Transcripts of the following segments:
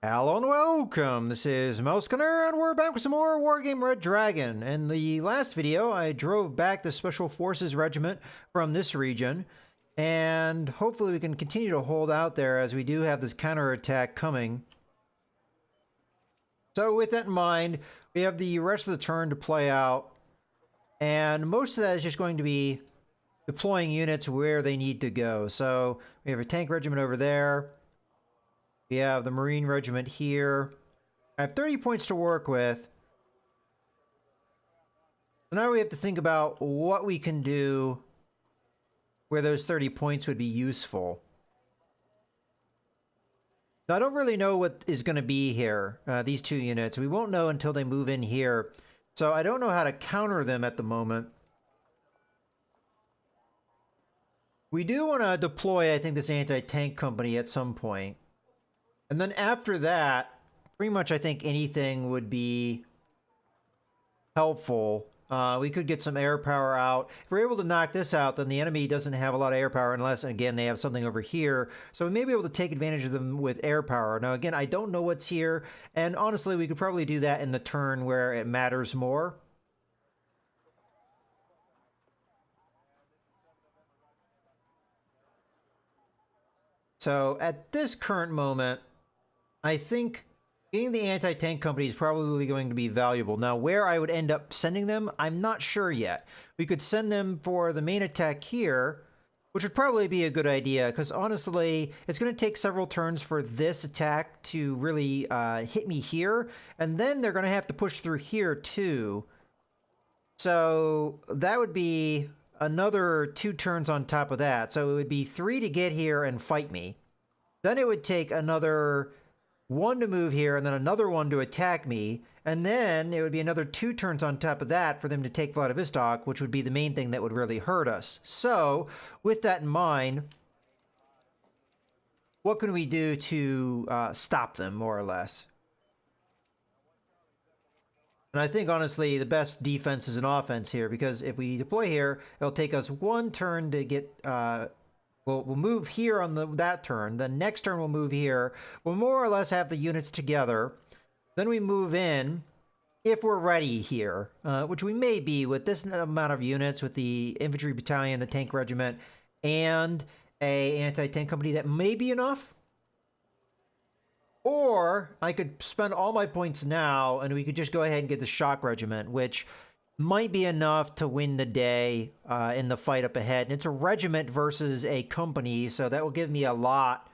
Hello and welcome, this is Melskinner, and we're back with some more Wargame Red Dragon. In the last video, I drove back the Special Forces Regiment from this region, and hopefully we can continue to hold out there as we do have this counterattack coming. So with that in mind, we have the rest of the turn to play out, and most of that is just going to be deploying units where they need to go. So we have a tank regiment over there. We have the Marine Regiment here. I have 30 points to work with. So now we have to think about what we can do where those 30 points would be useful. Now, I don't really know what is going to be here, these two units. We won't know until they move in here. So I don't know how to counter them at the moment. We do want to deploy, I think, this anti-tank company at some point. And then after that, pretty much I think anything would be helpful. We could get some air power out. If we're able to knock this out, then the enemy doesn't have a lot of air power unless, again, they have something over here. So we may be able to take advantage of them with air power. Now, again, I don't know what's here. And honestly, we could probably do that in the turn where it matters more. So at this current moment, I think getting the anti-tank company is probably going to be valuable. Now, where I would end up sending them, I'm not sure yet. We could send them for the main attack here, which would probably be a good idea, because honestly, it's going to take several turns for this attack to really hit me here, and then they're going to have to push through here too. So that would be another 2 turns on top of that. So it would be 3 to get here and fight me. Then it would take another 1 to move here, and then another 1 to attack me, and then it would be another 2 turns on top of that for them to take Vladivostok, which would be the main thing that would really hurt us. So, with that in mind, what can we do to stop them, more or less? And I think, honestly, the best defense is an offense here, because if we deploy here, it'll take us 1 turn to get... We'll move here on that turn. The next turn we'll move here. We'll more or less have the units together. Then we move in, if we're ready here, which we may be with this amount of units, with the infantry battalion, the tank regiment, and a anti-tank company. That may be enough. Or I could spend all my points now, and we could just go ahead and get the shock regiment, which might be enough to win the day in the fight up ahead. And it's a regiment versus a company, so that will give me a lot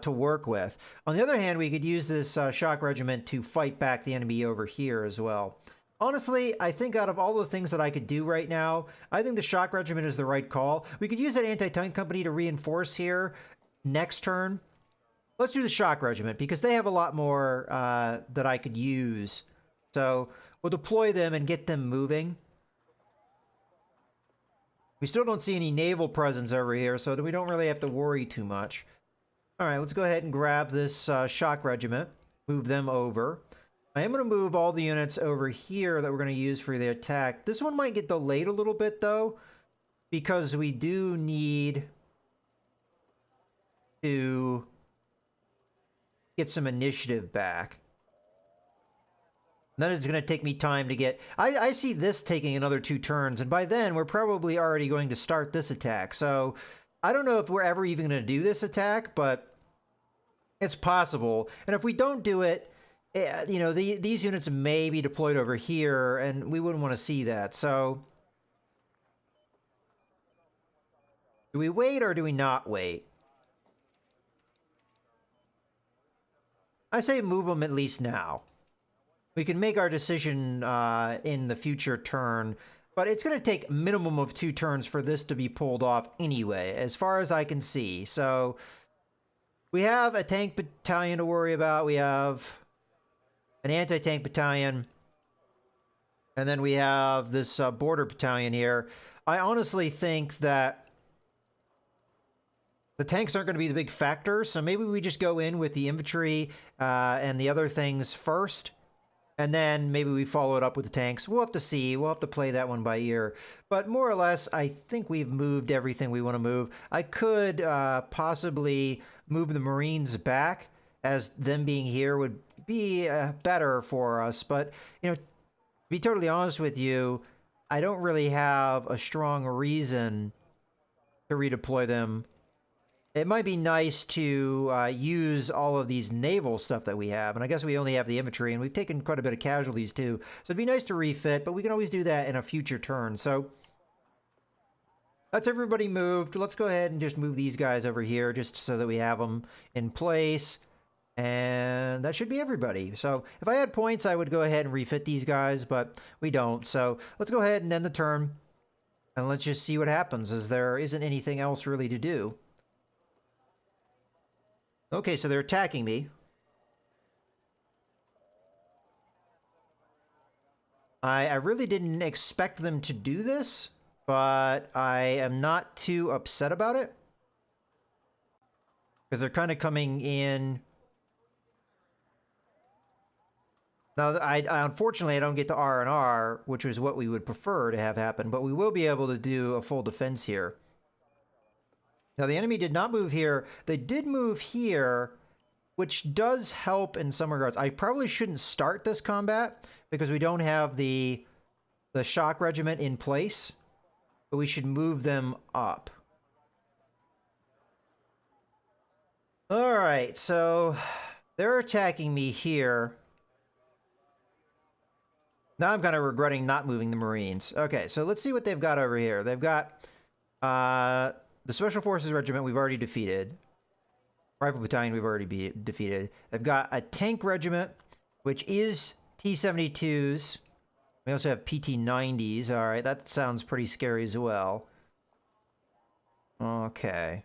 to work with. On the other hand, we could use this shock regiment to fight back the enemy over here as well. Honestly, I think out of all the things that I could do right now, I think the shock regiment is the right call. We could use that anti-tank company to reinforce here next turn. Let's do the shock regiment, because they have a lot more that I could use. So we'll deploy them and get them moving. We still don't see any naval presence over here, so we don't really have to worry too much. All right, let's go ahead and grab this shock regiment, move them over. I am going to move all the units over here that we're going to use for the attack. This one might get delayed a little bit, though, because we do need to get some initiative back. Then it's going to take me time to get... I see this taking another 2 turns, and by then we're probably already going to start this attack. So I don't know if we're ever even going to do this attack, but it's possible. And if we don't do it, you know, these units may be deployed over here, and we wouldn't want to see that. So do we wait or do we not wait? I say move them at least now. We can make our decision in the future turn, but it's going to take a minimum of 2 turns for this to be pulled off anyway, as far as I can see. So we have a tank battalion to worry about. We have an anti-tank battalion. And then we have this border battalion here. I honestly think that the tanks aren't going to be the big factor, so maybe we just go in with the infantry and the other things first. And then maybe we follow it up with the tanks. We'll have to see. We'll have to play that one by ear. But more or less, I think we've moved everything we want to move. I could possibly move the Marines back as them being here would be better for us. But, to be totally honest with you, I don't really have a strong reason to redeploy them. It might be nice to use all of these naval stuff that we have, and I guess we only have the infantry, and we've taken quite a bit of casualties too, so it'd be nice to refit, but we can always do that in a future turn. So that's everybody moved. Let's go ahead and just move these guys over here just so that we have them in place, and that should be everybody. So if I had points, I would go ahead and refit these guys, but we don't. So let's go ahead and end the turn, and let's just see what happens, as there isn't anything else really to do. Okay, so they're attacking me. I really didn't expect them to do this, but I am not too upset about it, because they're kind of coming in. Now, I unfortunately, I don't get to R&R, which is what we would prefer to have happen, but we will be able to do a full defense here. Now, the enemy did not move here. They did move here, which does help in some regards. I probably shouldn't start this combat because we don't have the shock regiment in place, but we should move them up. All right, so they're attacking me here. Now I'm kind of regretting not moving the Marines. Okay, so let's see what they've got over here. They've got the Special Forces Regiment we've already defeated. Rifle Battalion we've already defeated. They've got a Tank Regiment, which is T-72s. We also have PT-90s. All right, that sounds pretty scary as well. Okay.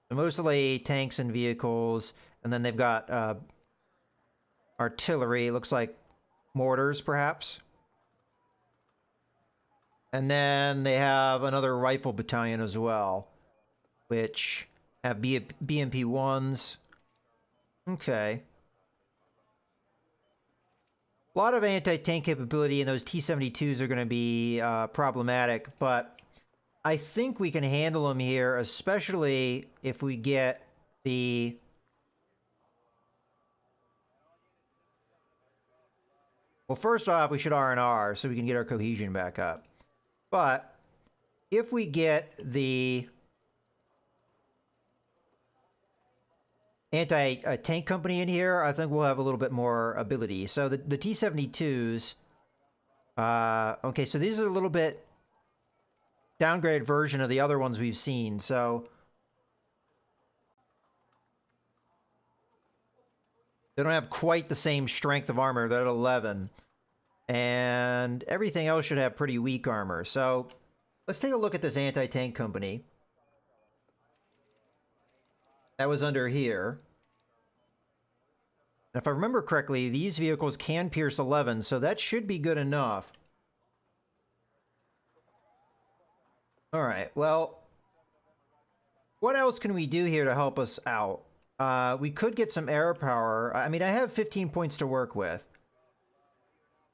So mostly tanks and vehicles. And then they've got artillery. Looks like mortars, perhaps. And then they have another Rifle Battalion as well, which have BMP-1s. Okay. A lot of anti-tank capability, and those T-72s are going to be problematic, but I think we can handle them here, especially if we get the... Well, first off, we should R&R so we can get our cohesion back up. But if we get the anti-tank company in here, I think we'll have a little bit more ability. So the T-72s, okay, so these are a little bit downgraded version of the other ones we've seen. So they don't have quite the same strength of armor. They're at 11. And everything else should have pretty weak armor. So let's take a look at this anti-tank company. That was under here. And if I remember correctly, these vehicles can pierce 11, so that should be good enough. All right, well, what else can we do here to help us out? We could get some air power. I mean, I have 15 points to work with.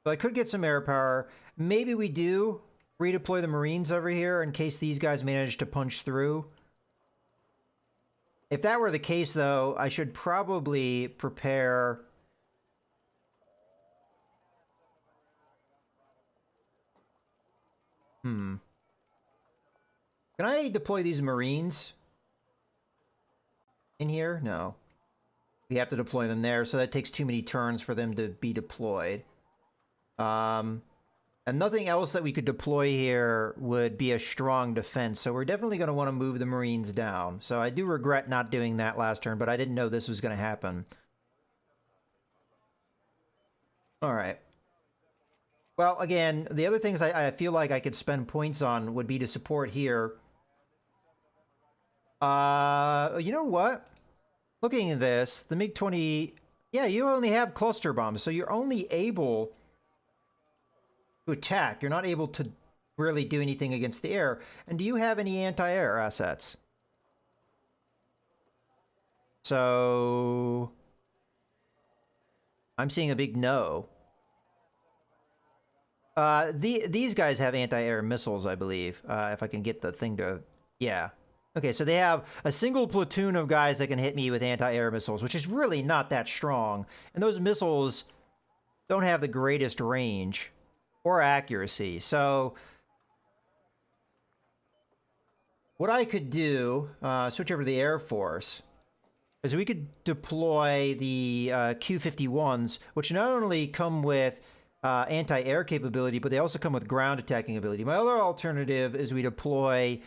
So I could get some air power. Maybe we do redeploy the Marines over here in case these guys manage to punch through. If that were the case, though, I should probably prepare... Can I deploy these Marines in here? No. We have to deploy them there, so that takes too many turns for them to be deployed. And nothing else that we could deploy here would be a strong defense, so we're definitely going to want to move the Marines down. So I do regret not doing that last turn, but I didn't know this was going to happen. Alright. Well, again, the other things I feel like I could spend points on would be to support here. You know what? Looking at this, the MiG-20... Yeah, you only have cluster bombs, so you're only able... to attack. You're not able to really do anything against the air. And do you have any anti-air assets? So... I'm seeing a big no. These guys have anti-air missiles, I believe. If I can get the thing to... Yeah. Okay, so they have a single platoon of guys that can hit me with anti-air missiles, which is really not that strong. And those missiles don't have the greatest range or accuracy. So what I could do, switch over to the Air Force, is we could deploy the Q-51s, which not only come with anti-air capability, but they also come with ground attacking ability. My other alternative is we deploy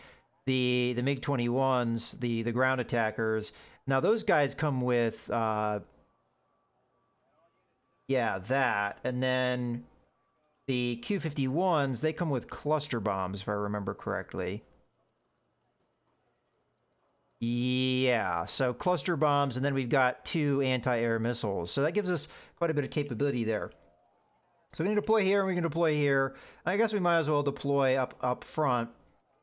the MiG-21s, the ground attackers. Now those guys come with yeah, that, and then the Q-51s, they come with cluster bombs, if I remember correctly. Yeah, so cluster bombs, and then we've got 2 anti-air missiles. So that gives us quite a bit of capability there. So we can deploy here, and we can deploy here. I guess we might as well deploy up front.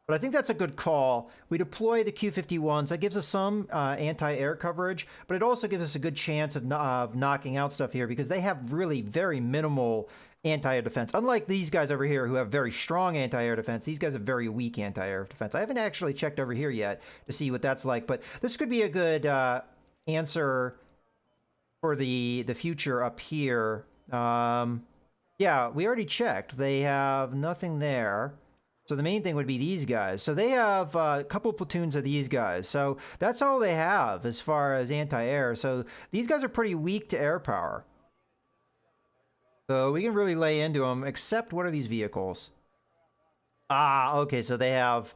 But I think that's a good call. We deploy the Q-51s. That gives us some anti-air coverage, but it also gives us a good chance of knocking out stuff here because they have really very minimal anti-air defense. Unlike these guys over here who have very strong anti-air defense, these guys have very weak anti-air defense. I haven't actually checked over here yet to see what that's like, but this could be a good answer for the future up here. Yeah, we already checked. They have nothing there. So the main thing would be these guys. So they have a couple platoons of these guys. So that's all they have as far as anti-air. So these guys are pretty weak to air power. So we can really lay into them, except what are these vehicles? Ah, okay, so they have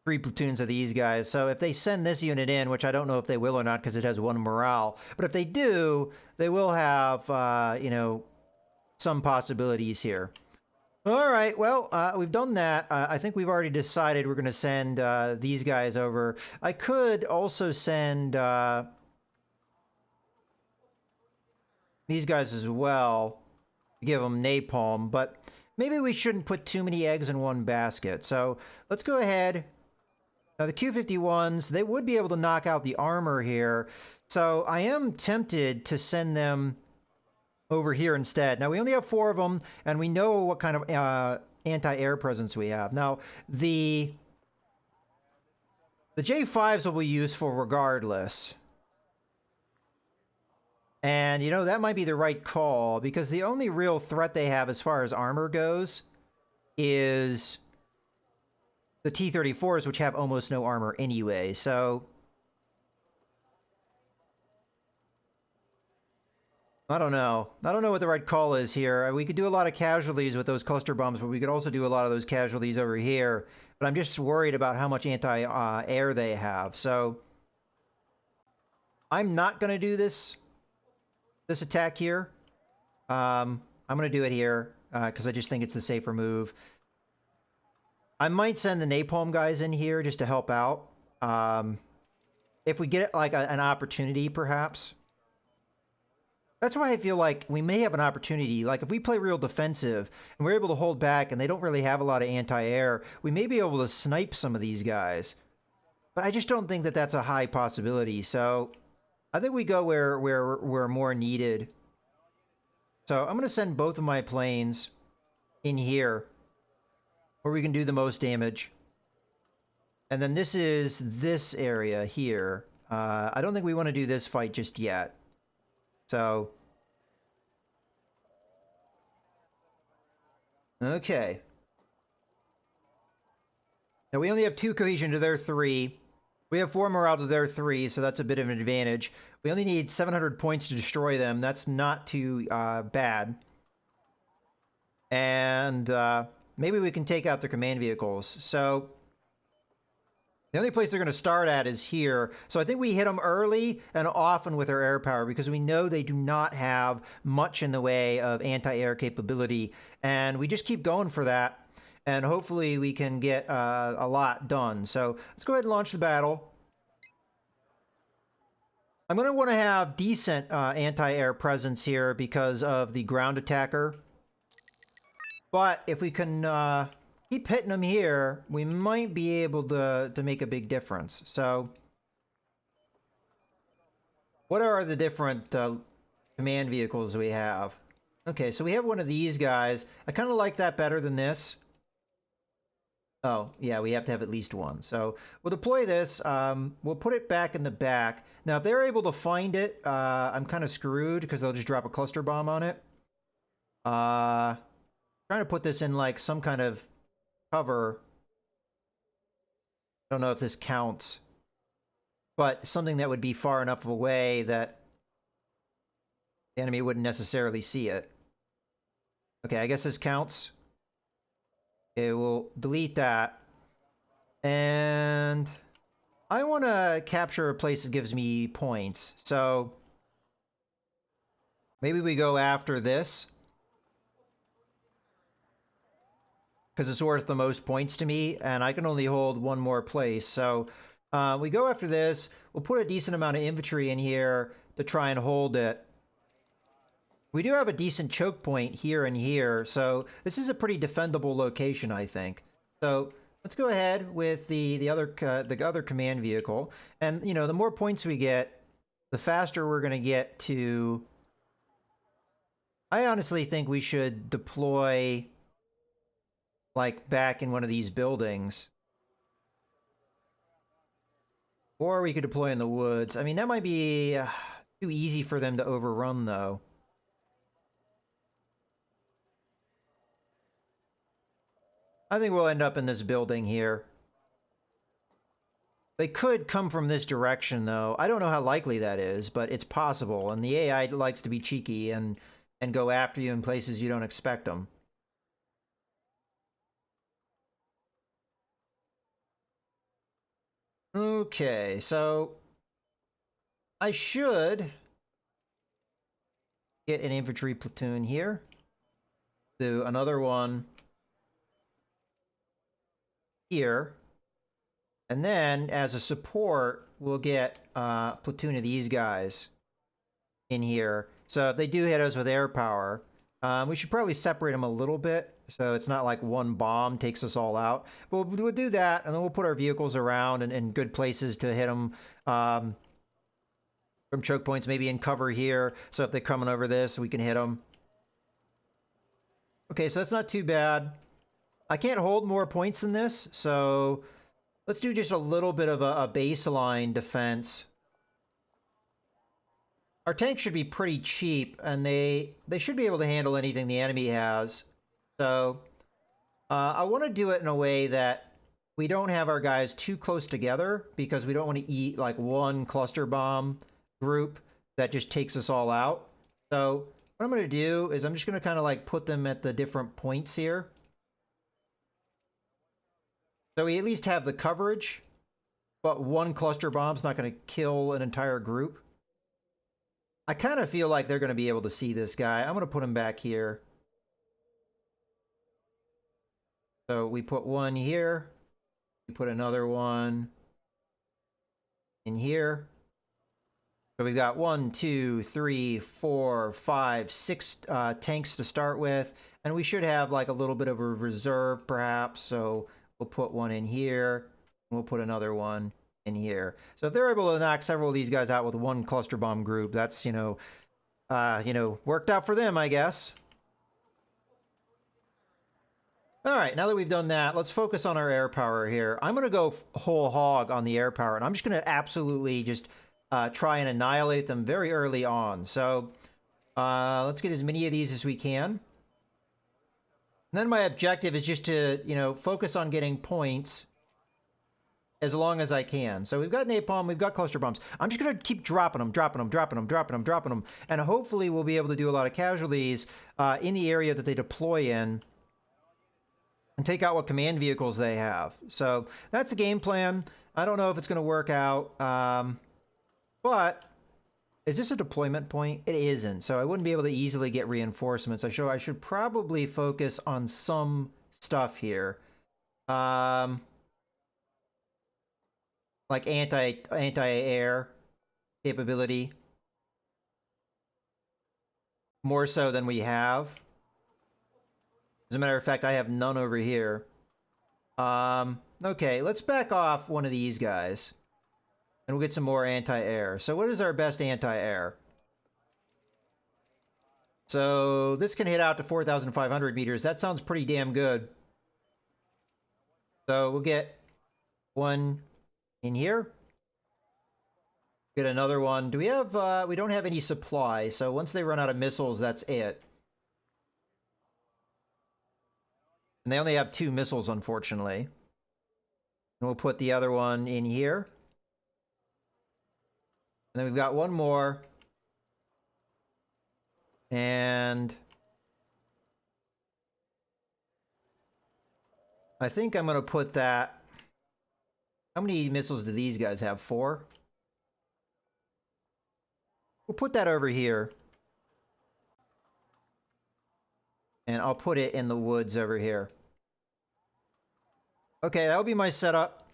3 platoons of these guys. So if they send this unit in, which I don't know if they will or not because it has 1 morale, but if they do, they will have, you know, some possibilities here. All right, well, we've done that. I think we've already decided we're going to send these guys over. I could also send these guys as well, give them napalm, but maybe we shouldn't put too many eggs in one basket. So let's go ahead. Now, the Q-51s, they would be able to knock out the armor here. So I am tempted to send them over here instead. Now, we only have 4 of them, and we know what kind of anti-air presence we have. Now, the J5s will be useful regardless. And, you know, that might be the right call, because the only real threat they have as far as armor goes is the T-34s, which have almost no armor anyway. So I don't know. I don't know what the right call is here. We could do a lot of casualties with those cluster bombs, but we could also do a lot of those casualties over here. But I'm just worried about how much anti-air they have. So I'm not going to do this attack here. I'm going to do it here because I just think it's the safer move. I might send the napalm guys in here just to help out. If we get like an opportunity, perhaps. That's why I feel like we may have an opportunity. Like if we play real defensive and we're able to hold back and they don't really have a lot of anti-air, we may be able to snipe some of these guys. But I just don't think that that's a high possibility. So I think we go where we're more needed. So I'm going to send both of my planes in here where we can do the most damage. And then this is this area here. I don't think we want to do this fight just yet. So, okay. Now we only have 2 cohesion to their 3. We have 4 morale to their 3, so that's a bit of an advantage. We only need 700 points to destroy them. That's not too bad. And maybe we can take out their command vehicles. So the only place they're going to start at is here. So I think we hit them early and often with our air power because we know they do not have much in the way of anti-air capability. And we just keep going for that. And hopefully we can get a lot done. So let's go ahead and launch the battle. I'm going to want to have decent anti-air presence here because of the ground attacker. But if we can keep hitting them here, we might be able to make a big difference. So what are the different command vehicles we have? Okay, so we have one of these guys. I kind of like that better than this. Oh, yeah, we have to have at least one. So we'll deploy this. We'll put it back in the back. Now, if they're able to find it, I'm kind of screwed because they'll just drop a cluster bomb on it. Trying to put this in like some kind of cover. I don't know if this counts, but something that would be far enough away that the enemy wouldn't necessarily see it. Okay, I guess this counts. Okay, we'll delete that. And I want to capture a place that gives me points. So maybe we go after this, because it's worth the most points to me, and I can only hold one more place. So we go after this. We'll put a decent amount of infantry in here to try and hold it. We do have a decent choke point here and here, so this is a pretty defendable location, I think. So let's go ahead with the other command vehicle, and you know, the more points we get, the faster we're going to get to. I honestly think we should deploy like back in one of these buildings, or we could deploy in the woods. I mean, that might be too easy for them to overrun, though. I think we'll end up in this building here. They could come from this direction, though. I don't know how likely that is, but it's possible. And the AI likes to be cheeky and go after you in places you don't expect them. Okay, so I should get an infantry platoon here. Do another one here. And then, as a support, we'll get a platoon of these guys in here. So if they do hit us with air power, we should probably separate them a little bit, so it's not like one bomb takes us all out. But we'll do that, and then we'll put our vehicles around in good places to hit them from choke points, maybe in cover here. So if they're coming over this, we can hit them. Okay, so that's not too bad. I can't hold more points than this, so let's do just a little bit of a baseline defense. Our tanks should be pretty cheap, and they should be able to handle anything the enemy has. So I want to do it in a way that we don't have our guys too close together, because we don't want to eat like one cluster bomb group that just takes us all out. So what I'm going to do is I'm just going to kind of like put them at the different points here. So we at least have the coverage, but one cluster bomb's not going to kill an entire group. I kind of feel like they're going to be able to see this guy. I'm going to put him back here. So we put one here. We put another one in here. So we've got 1, 2, 3, 4, 5, 6 tanks to start with. And we should have like a little bit of a reserve perhaps. So we'll put one in here. And we'll put another one in here. So if they're able to knock several of these guys out with one cluster bomb group, that's, you know, worked out for them, I guess. All right, now that we've done that, let's focus on our air power here. I'm going to go whole hog on the air power, and I'm just going to absolutely just try and annihilate them very early on. So let's get as many of these as we can. And then my objective is just to, you know, focus on getting points as long as I can. So we've got napalm, we've got cluster bombs. I'm just going to keep dropping them. And hopefully we'll be able to do a lot of casualties in the area that they deploy in and take out what command vehicles they have. So that's the game plan. I don't know if it's going to work out. But is this a deployment point? It isn't. So I wouldn't be able to easily get reinforcements. I should probably focus on some stuff here. Like anti-air capability. More so than we have. As a matter of fact, I have none over here. Okay, let's back off one of these guys. And we'll get some more anti-air. So what is our best anti-air? So this can hit out to 4,500 meters. That sounds pretty damn good. So we'll get one in here. Get another one. Do we have, we don't have any supply, so once they run out of missiles, that's it. And they only have 2 missiles, unfortunately. And we'll put the other one in here. And then we've got one more. And I think I'm going to put that... How many missiles do these guys have? 4? We'll put that over here. And I'll put it in the woods over here. Okay, that'll be my setup.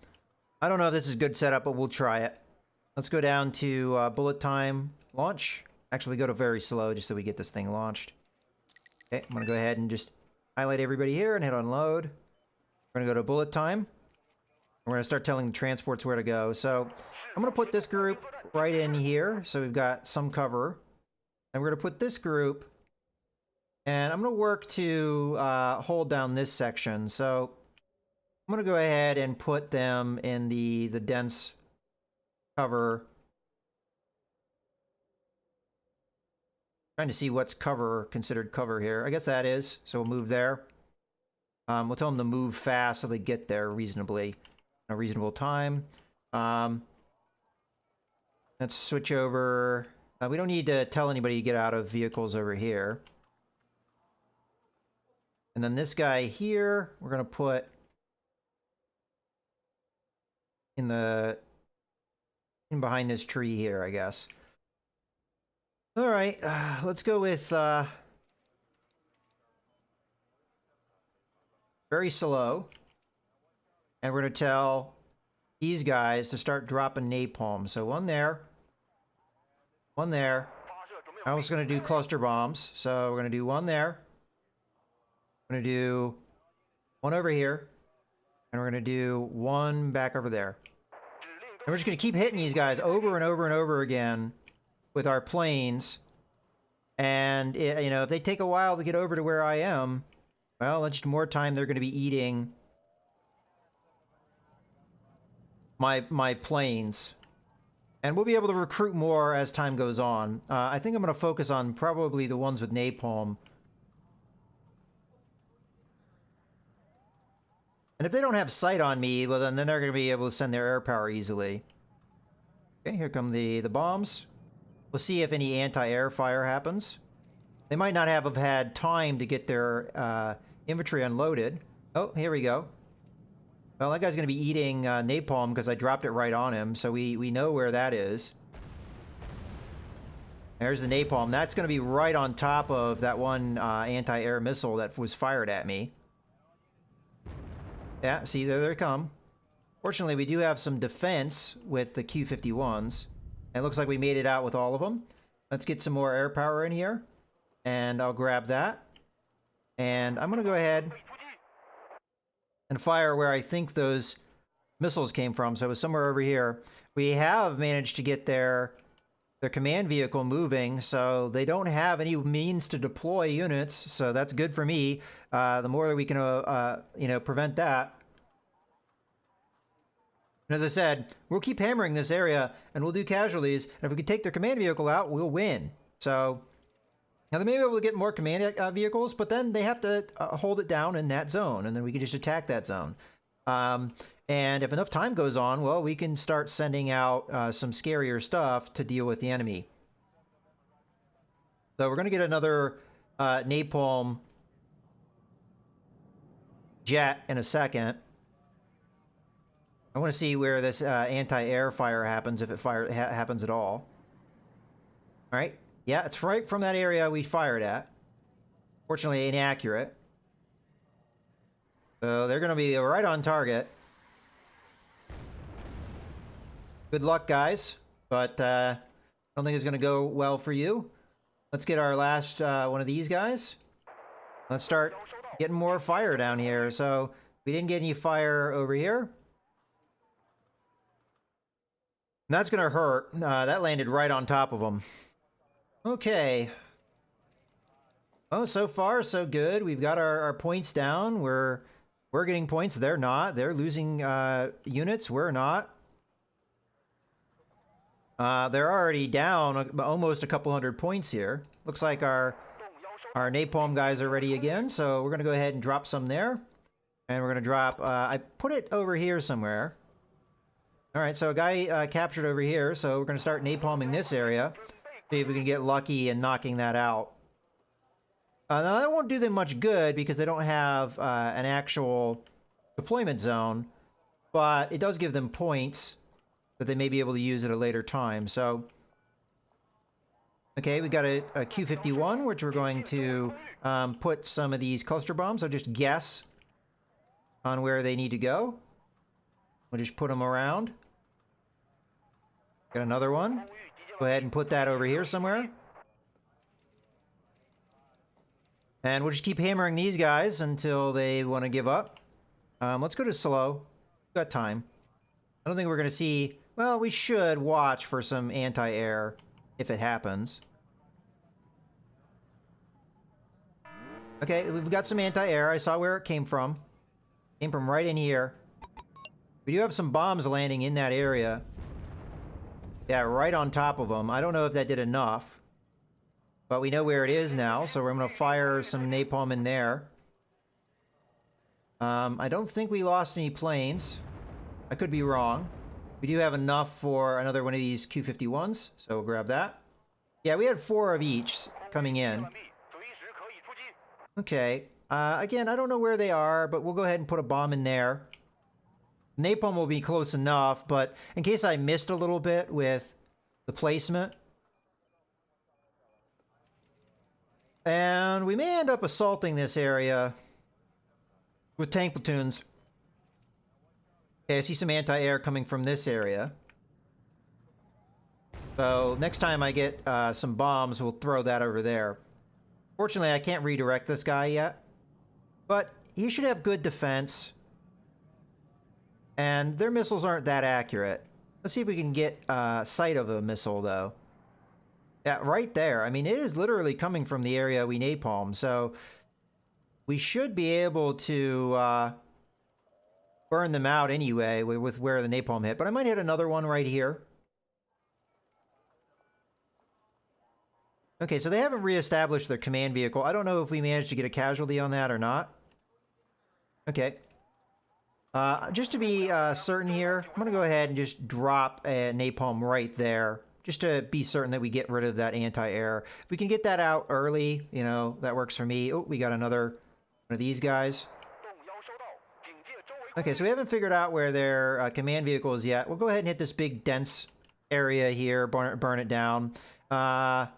I don't know if this is good setup, but we'll try it. Let's go down to bullet time launch. Actually, go to very slow just so we get this thing launched. Okay, I'm going to go ahead and just highlight everybody here and hit unload. We're going to go to bullet time. We're going to start telling the transports where to go. So I'm going to put this group right in here, so we've got some cover. And we're going to put this group, and I'm going to work to hold down this section. So I'm going to go ahead and put them in the dense cover. Trying to see what's considered cover here. I guess that is, so we'll move there. We'll tell them to move fast so they get there reasonably, in a reasonable time. Let's switch over. We don't need to tell anybody to get out of vehicles over here. And then this guy here, we're going to put in behind this tree here, I guess. All right, let's go with very slow. And we're going to tell these guys to start dropping napalm. So one there. One there. I was going to do cluster bombs. So we're going to do one there. We're going to do one over here. And we're going to do one back over there. And we're just going to keep hitting these guys over and over and over again with our planes. And, you know, if they take a while to get over to where I am, well, that's just more time they're going to be eating my planes. And we'll be able to recruit more as time goes on. I think I'm going to focus on probably the ones with napalm. And if they don't have sight on me, well, then they're going to be able to send their air power easily. Okay, here come the bombs. We'll see if any anti-air fire happens. They might not have had time to get their infantry unloaded. Oh, here we go. Well, that guy's going to be eating napalm because I dropped it right on him, so we know where that is. There's the napalm. That's going to be right on top of that one anti-air missile that was fired at me. Yeah, see, there they come. Fortunately, we do have some defense with the Q-51s. It looks like we made it out with all of them. Let's get some more air power in here. And I'll grab that. And I'm going to go ahead and fire where I think those missiles came from. So it was somewhere over here. We have managed to get their command vehicle moving, so they don't have any means to deploy units. So that's good for me. The more that we can, you know, prevent that. And as I said, we'll keep hammering this area, and we'll do casualties. And if we can take their command vehicle out, we'll win. So now they may be able to get more command vehicles, but then they have to hold it down in that zone, and then we can just attack that zone. And if enough time goes on, well, we can start sending out some scarier stuff to deal with the enemy. So we're going to get another napalm jet in a second. I want to see where this anti-air fire happens, if it happens at all. All right. Yeah, it's right from that area we fired at. Fortunately, inaccurate. So they're going to be right on target. Good luck, guys. But I don't think it's going to go well for you. Let's get our last one of these guys. Let's start getting more fire down here. So we didn't get any fire over here. And that's going to hurt. That landed right on top of them. Okay. Oh, so far, so good. We've got our points down. We're We're getting points. They're not. They're losing units. We're not. They're already down almost a couple hundred points here. Looks like our napalm guys are ready again, so we're going to go ahead and drop some there. And we're going to drop... I put it over here somewhere. Alright, so a guy captured over here, so we're going to start napalming this area. See if we can get lucky in knocking that out. Now, that won't do them much good because they don't have an actual deployment zone, but it does give them points that they may be able to use at a later time. So, okay, we got a Q-51, which we're going to put some of these cluster bombs. I'll just guess on where they need to go. We'll just put them around. Got another one. Go ahead and put that over here somewhere. And we'll just keep hammering these guys until they want to give up. Let's go to slow. We've got time. I don't think we're going to see... Well, we should watch for some anti-air if it happens. Okay, we've got some anti-air. I saw where it came from. Came from right in here. We do have some bombs landing in that area. Yeah, right on top of them. I don't know if that did enough. But we know where it is now, so we're going to fire some napalm in there. I don't think we lost any planes. I could be wrong. We do have enough for another one of these Q-51s, so we'll grab that. Yeah, we had 4 of each coming in. Okay. Again, I don't know where they are, but we'll go ahead and put a bomb in there. Napalm will be close enough, but in case I missed a little bit with the placement... And we may end up assaulting this area with tank platoons. Okay, I see some anti-air coming from this area. So next time I get some bombs, we'll throw that over there. Fortunately, I can't redirect this guy yet. But he should have good defense. And their missiles aren't that accurate. Let's see if we can get sight of a missile, though. Yeah, right there. I mean, it is literally coming from the area we napalm, so we should be able to burn them out anyway with where the napalm hit. But I might hit another one right here. Okay, so they haven't reestablished their command vehicle. I don't know if we managed to get a casualty on that or not. Okay. Just to be certain here, I'm going to go ahead and just drop a napalm right there. Just to be certain that we get rid of that anti-air. If we can get that out early, you know, that works for me. Oh, we got another one of these guys. Okay, so we haven't figured out where their command vehicle is yet. We'll go ahead and hit this big dense area here, burn it down. I'm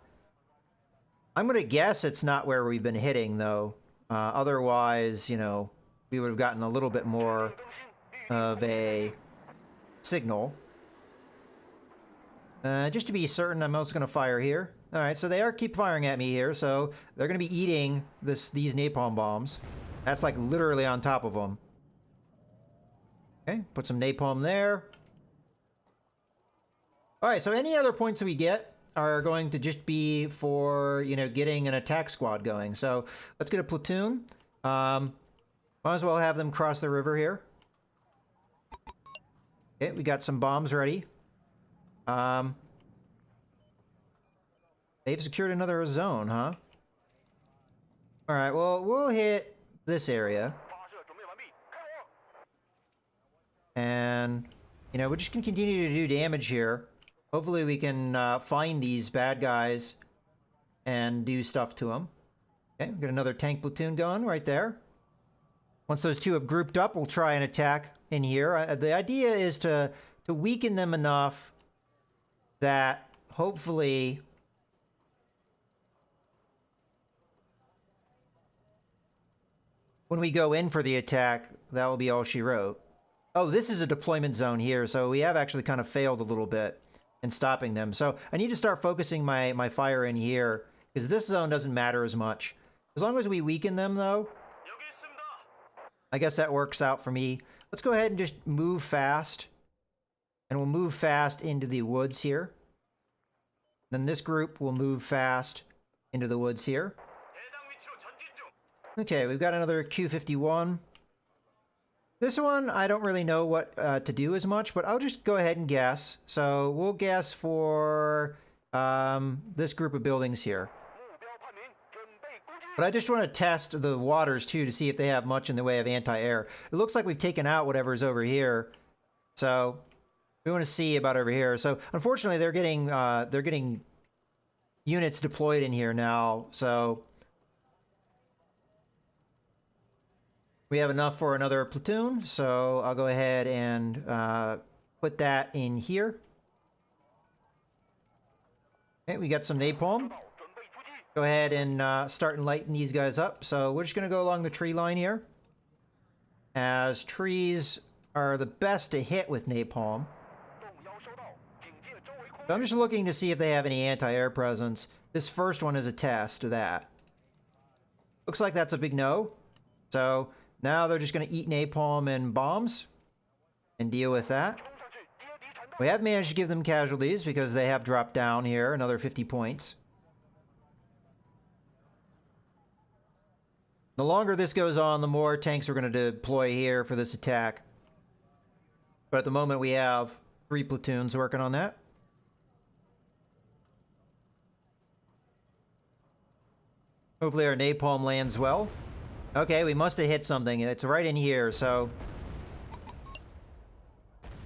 going to guess it's not where we've been hitting, though. Otherwise, you know, we would have gotten a little bit more of a signal. Just to be certain, I'm also going to fire here. Alright, so they keep firing at me here, so they're going to be eating these napalm bombs. That's like literally on top of them. Okay, put some napalm there. Alright, so any other points that we get are going to just be for, you know, getting an attack squad going. So let's get a platoon. Might as well have them cross the river here. Okay, we got some bombs ready. They've secured another zone, huh? Alright, well, we'll hit this area. And, you know, we're just gonna continue to do damage here. Hopefully we can find these bad guys and do stuff to them. Okay, we've got another tank platoon going right there. Once those two have grouped up, we'll try an attack in here. The idea is to weaken them enough that hopefully when we go in for the attack, that will be all she wrote. Oh, this is a deployment zone here, so we have actually kind of failed a little bit in stopping them. So I need to start focusing my fire in here, because this zone doesn't matter as much. As long as we weaken them, though, I guess that works out for me. Let's go ahead and just move fast. And we'll move fast into the woods here. Then this group will move fast into the woods here. Okay, we've got another Q-51. This one, I don't really know what to do as much, but I'll just go ahead and guess. So we'll guess for this group of buildings here. But I just want to test the waters, too, to see if they have much in the way of anti-air. It looks like we've taken out whatever's over here. So we want to see about over here. So unfortunately, they're getting units deployed in here now. So we have enough for another platoon. So I'll go ahead and put that in here. Okay, we got some napalm. Go ahead and start lighting these guys up. So we're just going to go along the tree line here, as trees are the best to hit with napalm. So I'm just looking to see if they have any anti-air presence. This first one is a test of that. Looks like that's a big no. So now they're just going to eat napalm and bombs and deal with that. We have managed to give them casualties because they have dropped down here another 50 points. The longer this goes on, the more tanks we're going to deploy here for this attack. But at the moment, we have 3 platoons working on that. Hopefully our napalm lands well. Okay, we must have hit something. It's right in here, so...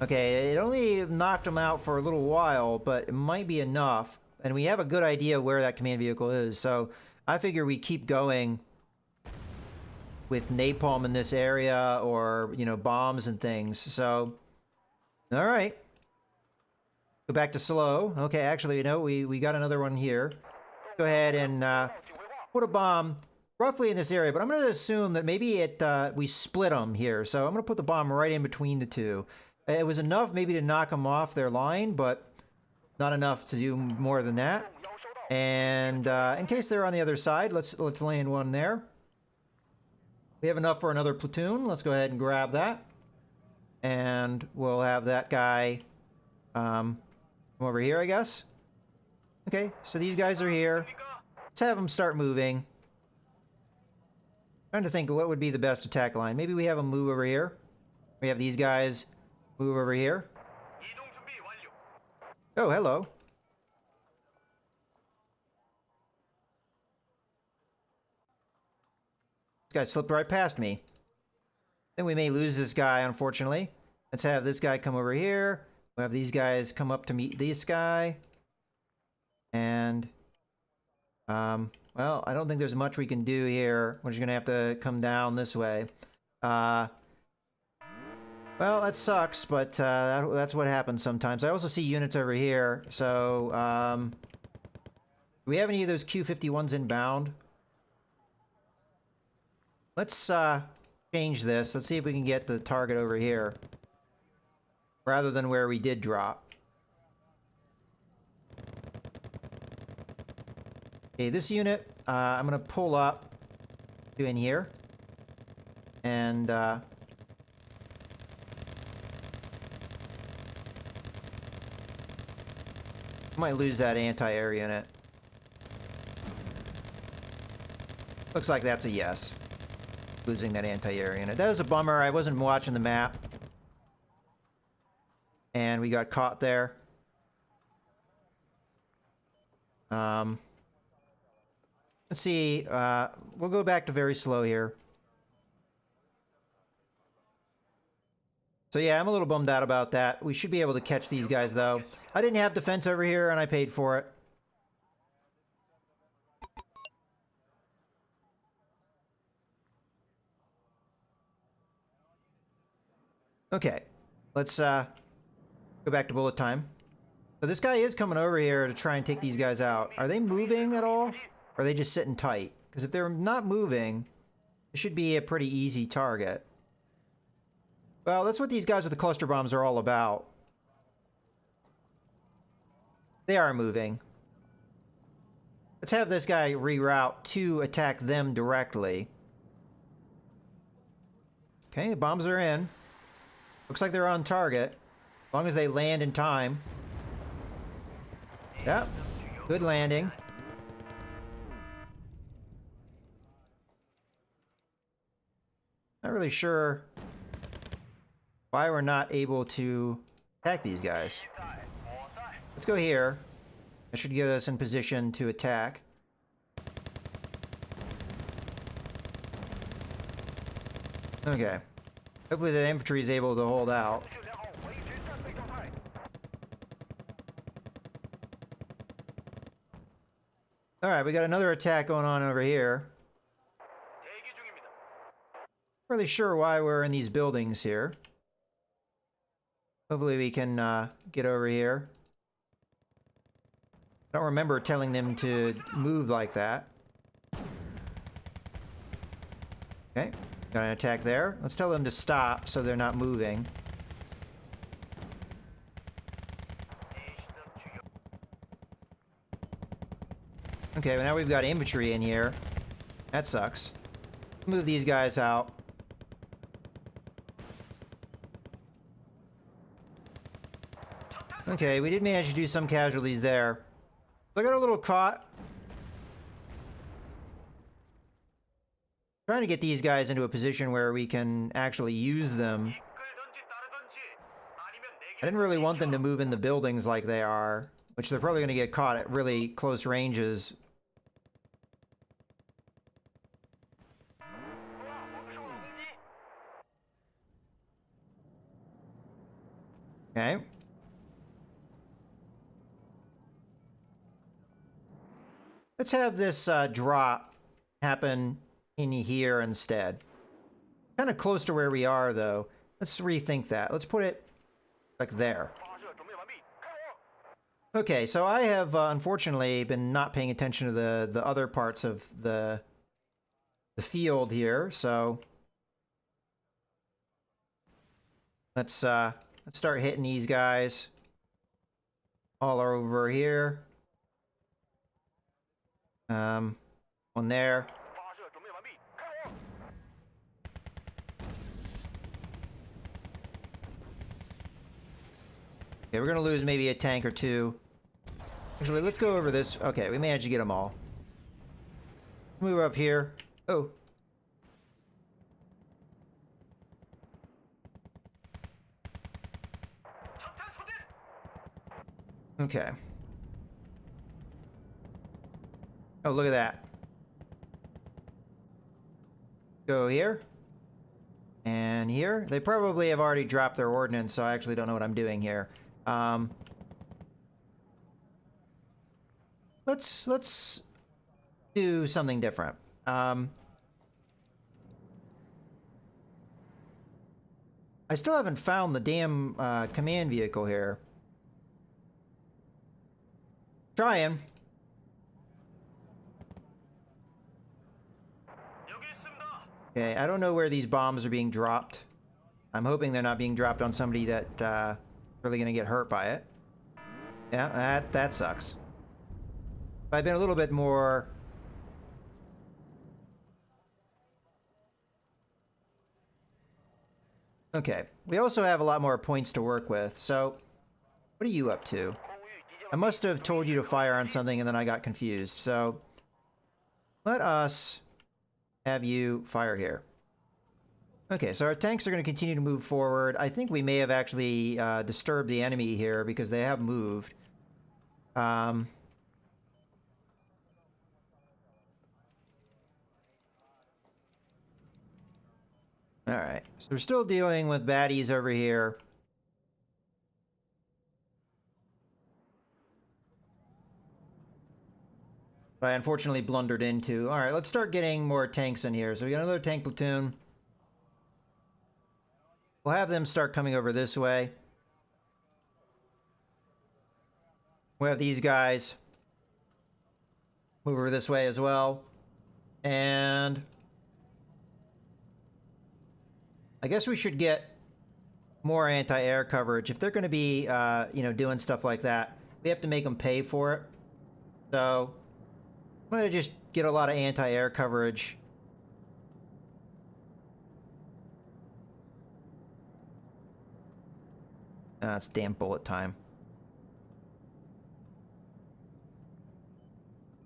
Okay, it only knocked them out for a little while, but it might be enough. And we have a good idea where that command vehicle is, so I figure we keep going with napalm in this area, or, you know, bombs and things. So, all right. Go back to slow. Okay, actually, you know, we got another one here. Go ahead and put a bomb roughly in this area, but I'm going to assume that maybe we split them here. So I'm going to put the bomb right in between the two. It was enough maybe to knock them off their line, but not enough to do more than that. And in case they're on the other side, let's land one there. We have enough for another platoon. Let's go ahead and grab that. And we'll have that guy come over here, I guess. Okay, so these guys are here. Let's have them start moving. Trying to think of what would be the best attack line. Maybe we have them move over here. We have these guys move over here. Oh, hello. This guy slipped right past me. Then we may lose this guy, unfortunately. Let's have this guy come over here. We'll have these guys come up to meet this guy. And, well, I don't think there's much we can do here. We're just gonna have to come down this way. Well, that sucks, but that's what happens sometimes. I also see units over here. So, do we have any of those Q-51s inbound? Let's change this. Let's see if we can get the target over here, rather than where we did drop. Okay, this unit, I'm going to pull up to in here. And, might lose that anti-air unit. Looks like that's a yes. Losing that anti-air unit. That is a bummer. I wasn't watching the map. And we got caught there. Let's see. We'll go back to very slow here. So yeah, I'm a little bummed out about that. We should be able to catch these guys, though. I didn't have defense over here, and I paid for it. Okay, let's go back to bullet time. So this guy is coming over here to try and take these guys out. Are they moving at all? Or are they just sitting tight? Because if they're not moving, it should be a pretty easy target. Well, that's what these guys with the cluster bombs are all about. They are moving. Let's have this guy reroute to attack them directly. Okay, the bombs are in. Looks like they're on target. As long as they land in time. Yep. Good landing. Not really sure why we're not able to attack these guys. Let's go here. That should get us in position to attack. Okay. Hopefully the infantry is able to hold out. Alright, we got another attack going on over here. Not really sure why we're in these buildings here. Hopefully we can get over here. I don't remember telling them to move like that. Okay, got an attack there. Let's tell them to stop so they're not moving. Okay, but now we've got infantry in here. That sucks. Move these guys out. Okay, we did manage to do some casualties there. I got a little caught. Trying to get these guys into a position where we can actually use them. I didn't really want them to move in the buildings like they are, which they're probably going to get caught at really close ranges. Okay. Let's have this drop happen in here instead. Kind of close to where we are, though. Let's rethink that. Let's put it like there. Okay, so I have unfortunately been not paying attention to the other parts of the field here, so let's start hitting these guys all over here. One there. Okay, we're gonna lose maybe a tank or two. Actually, let's go over this. Okay, we managed to get them all. Move up here. Oh. Okay. Oh, look at that. Go here. And here. They probably have already dropped their ordnance, so I actually don't know what I'm doing here. Let's do something different. I still haven't found the damn command vehicle here. Trying. Okay, I don't know where these bombs are being dropped. I'm hoping they're not being dropped on somebody that really gonna get hurt by it. Yeah, that sucks. If I'd been a little bit more... Okay, we also have a lot more points to work with, so what are you up to? I must have told you to fire on something and then I got confused, so let us have you fire here. Okay, so our tanks are going to continue to move forward. I think we may have actually disturbed the enemy here because they have moved. Alright, so we're still dealing with baddies over here. I unfortunately blundered into. Alright, let's start getting more tanks in here. So we got another tank platoon. We'll have them start coming over this way. We'll have these guys move over this way as well. And I guess we should get more anti-air coverage. If they're going to be, you know, doing stuff like that, we have to make them pay for it. So I'm going to just get a lot of anti-air coverage. Ah, it's damn bullet time.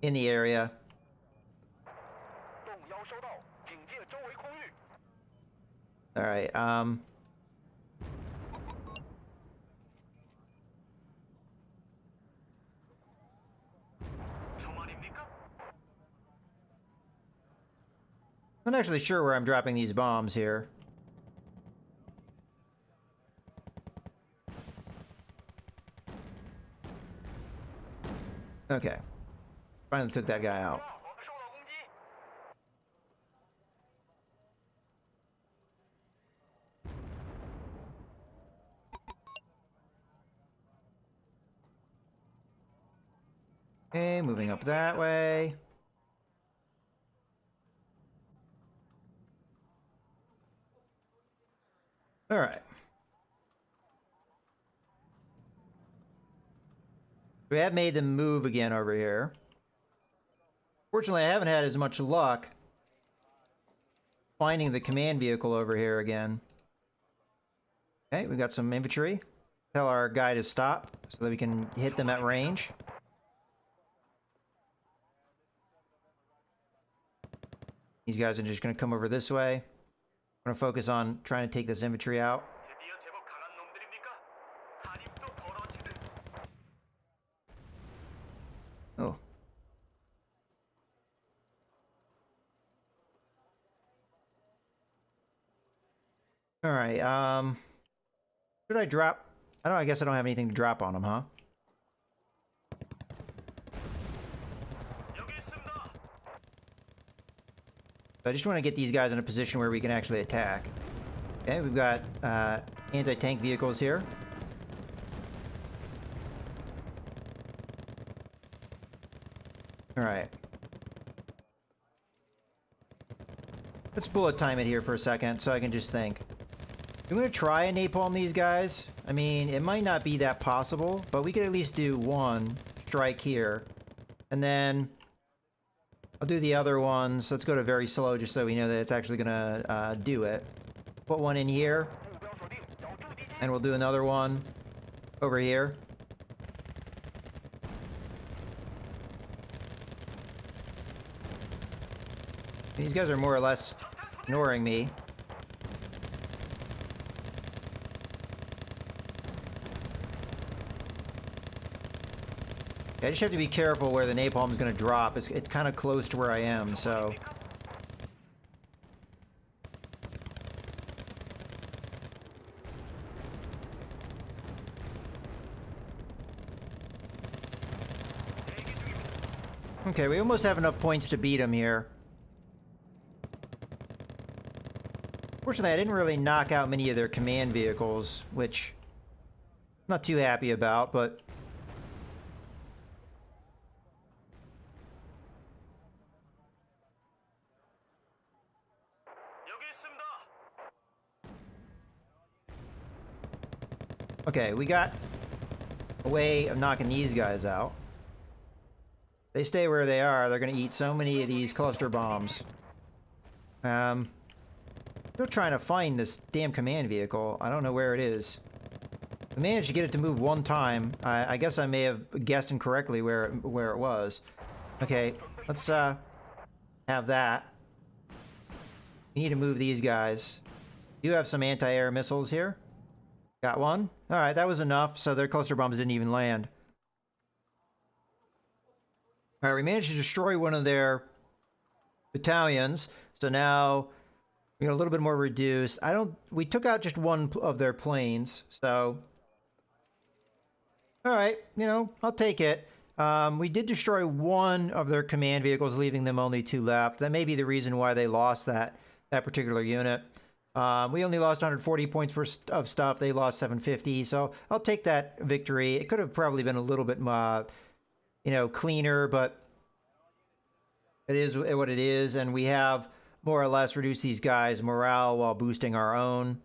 In the area. Alright, I'm not actually sure where I'm dropping these bombs here. Okay. Finally took that guy out. Okay, moving up that way. All right. We have made them move again over here. Fortunately, I haven't had as much luck finding the command vehicle over here again. Okay, we got some infantry. Tell our guy to stop so that we can hit them at range. These guys are just going to come over this way. I'm going to focus on trying to take this infantry out. Oh. All right, should I drop? I guess I don't have anything to drop on them, huh? I just want to get these guys in a position where we can actually attack. Okay, we've got anti-tank vehicles here. All right. Let's bullet time it here for a second so I can just think. I'm going to try and napalm these guys. I mean, it might not be that possible, but we could at least do one strike here. And then I'll do the other ones. Let's go to very slow just so we know that it's actually going to do it. Put one in here. And we'll do another one over here. These guys are more or less ignoring me. I just have to be careful where the napalm is going to drop. It's kind of close to where I am, so... Okay, we almost have enough points to beat him here. Fortunately, I didn't really knock out many of their command vehicles, which I'm not too happy about, but... Okay, we got a way of knocking these guys out. They stay where they are, they're going to eat so many of these cluster bombs. Still trying to find this damn command vehicle. I don't know where it is. I managed to get it to move one time. I guess I may have guessed incorrectly where it was. Okay, let's have that. We need to move these guys. You have some anti-air missiles here. Got one. All right, that was enough. So their cluster bombs didn't even land. All right, we managed to destroy one of their battalions. So now we're a little bit more reduced. We took out just one of their planes. So, all right, I'll take it. We did destroy one of their command vehicles, leaving them only two left. That may be the reason why they lost that particular unit. We only lost 140 points of stuff. They lost 750. So I'll take that victory. It could have probably been a little bit, cleaner, but it is what it is. And we have more or less reduced these guys' morale while boosting our own.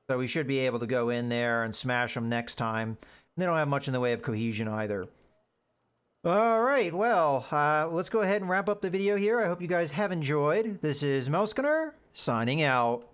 So we should be able to go in there and smash them next time. And they don't have much in the way of cohesion either. All right, well, let's go ahead and wrap up the video here. I hope you guys have enjoyed. This is Mousegunner signing out.